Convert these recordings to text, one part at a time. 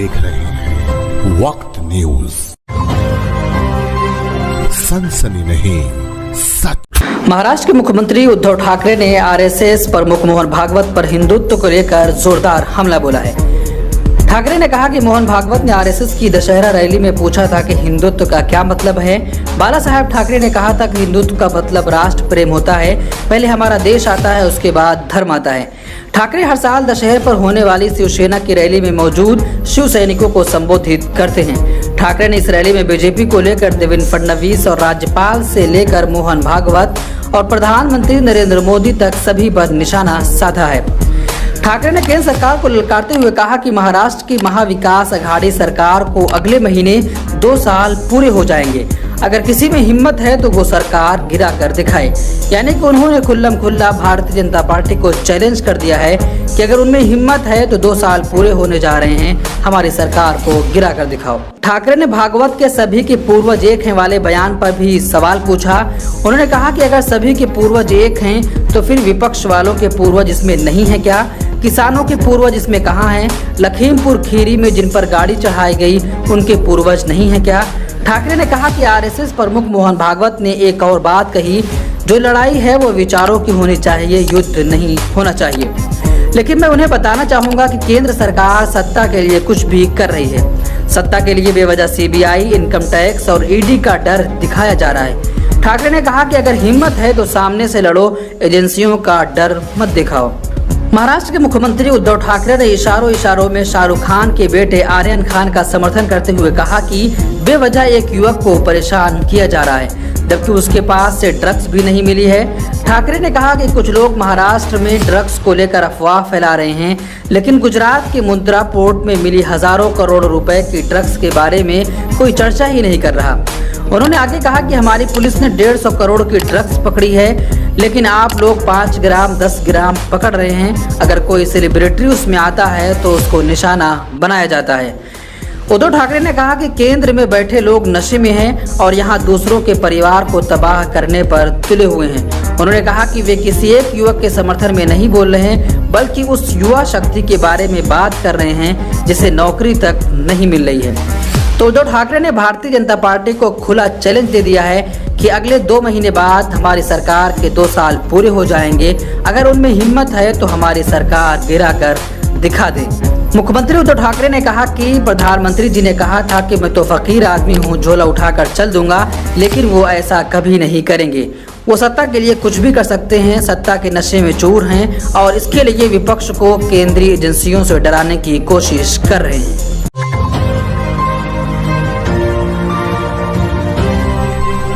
देख रहे हैं वक्त न्यूज, सनसनी नहीं सच। महाराष्ट्र के मुख्यमंत्री उद्धव ठाकरे ने आरएसएस प्रमुख मोहन भागवत पर हिंदुत्व को लेकर जोरदार हमला बोला है। ठाकरे ने कहा कि मोहन भागवत ने आरएसएस की दशहरा रैली में पूछा था कि हिंदुत्व का क्या मतलब है। बाला साहब ठाकरे ने कहा था कि हिंदुत्व का मतलब राष्ट्र प्रेम होता है, पहले हमारा देश आता है, उसके बाद धर्म आता है। ठाकरे हर साल दशहरे पर होने वाली शिवसेना की रैली में मौजूद शिव सैनिकों को संबोधित करते हैं। ठाकरे ने इस रैली में बीजेपी को लेकर देवेंद्र फडणवीस और राज्यपाल से लेकर मोहन भागवत और प्रधानमंत्री नरेंद्र मोदी तक सभी पर निशाना साधा है। ठाकरे ने केंद्र सरकार को ललकारते हुए कहा कि महाराष्ट्र की महाविकास अघाड़ी सरकार को अगले महीने 2 साल पूरे हो जाएंगे। अगर किसी में हिम्मत है तो वो सरकार गिरा कर दिखाए। यानी कि उन्होंने खुल्लम खुल्ला भारतीय जनता पार्टी को चैलेंज कर दिया है कि अगर उनमें हिम्मत है तो 2 साल पूरे होने जा रहे हैं, हमारी सरकार को गिरा कर दिखाओ। ठाकरे ने भागवत के सभी के पूर्वज एक हैं वाले बयान पर भी सवाल पूछा। उन्होंने कहा कि अगर सभी के पूर्वज एक हैं तो फिर विपक्ष वालों के पूर्वज इसमें नहीं है क्या? किसानों के पूर्वज इसमें कहाँ हैं? लखीमपुर खीरी में जिन पर गाड़ी चढ़ाई गई उनके पूर्वज नहीं है क्या? ठाकरे ने कहा कि आरएसएस प्रमुख मोहन भागवत ने एक और बात कही, जो लड़ाई है वो विचारों की होनी चाहिए, युद्ध नहीं होना चाहिए। लेकिन मैं उन्हें बताना चाहूंगा कि केंद्र सरकार सत्ता के लिए कुछ भी कर रही है। सत्ता के लिए बेवजह सीबीआई, इनकम टैक्स और ईडी का डर दिखाया जा रहा है। ठाकरे ने कहा कि अगर हिम्मत है तो सामने से लड़ो, एजेंसियों का डर मत दिखाओ। महाराष्ट्र के मुख्यमंत्री उद्धव ठाकरे ने इशारों में शाहरुख खान के बेटे आर्यन खान का समर्थन करते हुए कहा कि बेवजह एक युवक को परेशान किया जा रहा है, जबकि उसके पास से ड्रग्स भी नहीं मिली है। ठाकरे ने कहा कि कुछ लोग महाराष्ट्र में ड्रग्स को लेकर अफवाह फैला रहे हैं, लेकिन गुजरात के मुंद्रा पोर्ट में मिली हजारों करोड़ रुपए की ड्रग्स के बारे में कोई चर्चा ही नहीं कर रहा। उन्होंने आगे कहा कि हमारी पुलिस ने 150 करोड़ की ड्रग्स पकड़ी है, लेकिन आप लोग 5 ग्राम 10 ग्राम पकड़ रहे हैं। अगर कोई सेलिब्रिटी उसमें आता है तो उसको निशाना बनाया जाता है। उद्धव ठाकरे ने कहा कि केंद्र में बैठे लोग नशे में हैं और यहाँ दूसरों के परिवार को तबाह करने पर तुले हुए हैं। उन्होंने कहा कि वे किसी एक युवक के समर्थन में नहीं बोल रहे हैं, बल्कि उस युवा शक्ति के बारे में बात कर रहे हैं जिसे नौकरी तक नहीं मिल रही है। तो उद्धव ठाकरे ने भारतीय जनता पार्टी को खुला चैलेंज दे दिया है कि अगले 2 महीने बाद हमारी सरकार के 2 साल पूरे हो जाएंगे। अगर उनमें हिम्मत है तो हमारी सरकार गिरा कर दिखा दे। मुख्यमंत्री उद्धव ठाकरे ने कहा कि प्रधानमंत्री जी ने कहा था कि मैं तो फकीर आदमी हूँ, झोला उठाकर चल दूंगा, लेकिन वो ऐसा कभी नहीं करेंगे। वो सत्ता के लिए कुछ भी कर सकते हैं, सत्ता के नशे में चूर हैं और इसके लिए विपक्ष को केंद्रीय एजेंसियों से डराने की कोशिश कर रहे हैं।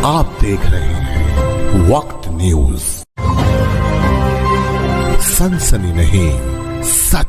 आप देख रहे हैं वक्त न्यूज, सनसनी नहीं सच।